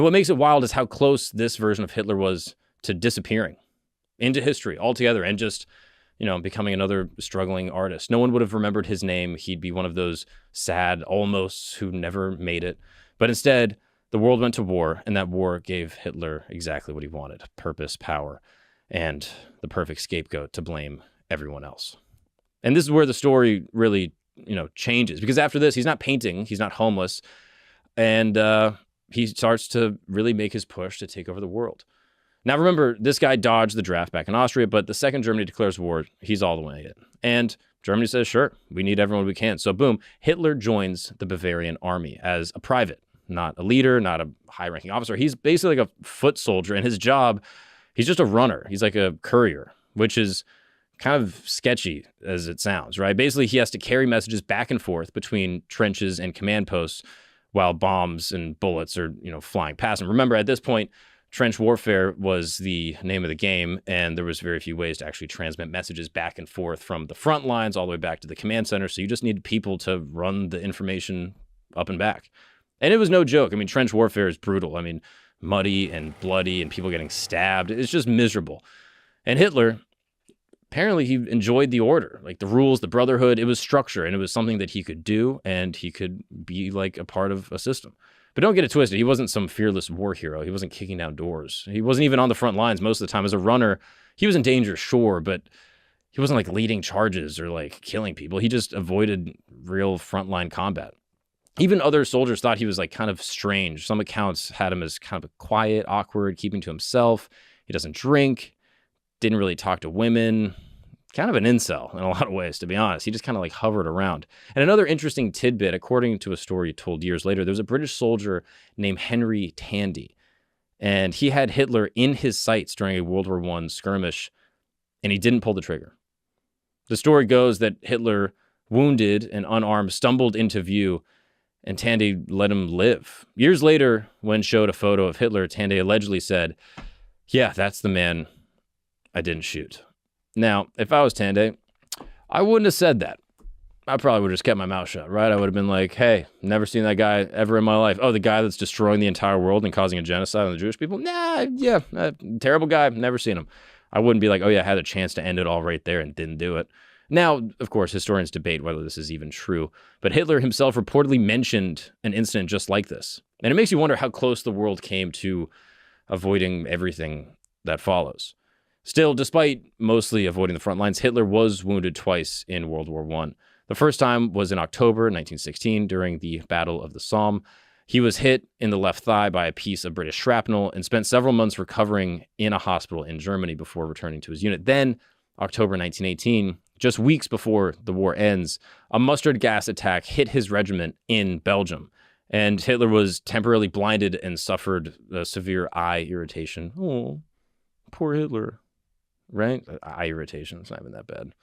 And what makes it wild is how close this version of Hitler was to disappearing into history altogether and just, becoming another struggling artist. No one would have remembered his name. He'd be one of those sad almosts who never made it. But instead, the world went to war, and that war gave Hitler exactly what he wanted: purpose, power, and the perfect scapegoat to blame everyone else. And this is where the story really, changes, because after this, he's not painting, he's not homeless, and he starts to really make his push to take over the world. Now, remember, this guy dodged the draft back in Austria, but the second Germany declares war, he's all the way in. And Germany says, sure, we need everyone we can. So boom, Hitler joins the Bavarian army as a private, not a leader, not a high-ranking officer. He's basically like a foot soldier, and his job, he's just a runner. He's like a courier, which is kind of sketchy as it sounds, right? Basically, he has to carry messages back and forth between trenches and command posts while bombs and bullets are, flying past him. Remember, at this point, trench warfare was the name of the game, and there was very few ways to actually transmit messages back and forth from the front lines all the way back to the command center. So you just needed people to run the information up and back. And it was no joke. I mean, trench warfare is brutal. I mean, muddy and bloody and people getting stabbed. It's just miserable. And Hitler, apparently he enjoyed the order, like the rules, the brotherhood. It was structure, and it was something that he could do, and he could be like a part of a system. But don't get it twisted. He wasn't some fearless war hero. He wasn't kicking down doors. He wasn't even on the front lines most of the time. As a runner, he was in danger, sure, but he wasn't like leading charges or like killing people. He just avoided real frontline combat. Even other soldiers thought he was like kind of strange. Some accounts had him as kind of quiet, awkward, keeping to himself. He doesn't drink, didn't really talk to women. Kind of an incel in a lot of ways, to be honest. He just kind of like hovered around. And another interesting tidbit, according to a story told years later, there was a British soldier named Henry Tandy, and he had Hitler in his sights during a World War I skirmish, and he didn't pull the trigger. The story goes that Hitler, wounded and unarmed, stumbled into view, and Tandy let him live. Years later, when showed a photo of Hitler, Tandy allegedly said, "Yeah, that's the man I didn't shoot." Now, if I was Tandy, I wouldn't have said that. I probably would have just kept my mouth shut, right? I would have been like, hey, never seen that guy ever in my life. Oh, the guy that's destroying the entire world and causing a genocide on the Jewish people? Terrible guy, never seen him. I wouldn't be like, oh yeah, I had a chance to end it all right there and didn't do it. Now, of course, historians debate whether this is even true, but Hitler himself reportedly mentioned an incident just like this. And it makes you wonder how close the world came to avoiding everything that follows. Still, despite mostly avoiding the front lines, Hitler was wounded twice in World War I. The first time was in October 1916 during the Battle of the Somme. He was hit in the left thigh by a piece of British shrapnel and spent several months recovering in a hospital in Germany before returning to his unit. Then, October 1918, just weeks before the war ends, a mustard gas attack hit his regiment in Belgium, and Hitler was temporarily blinded and suffered severe eye irritation. Oh, poor Hitler. Right? Eye irritation. It's not even that bad.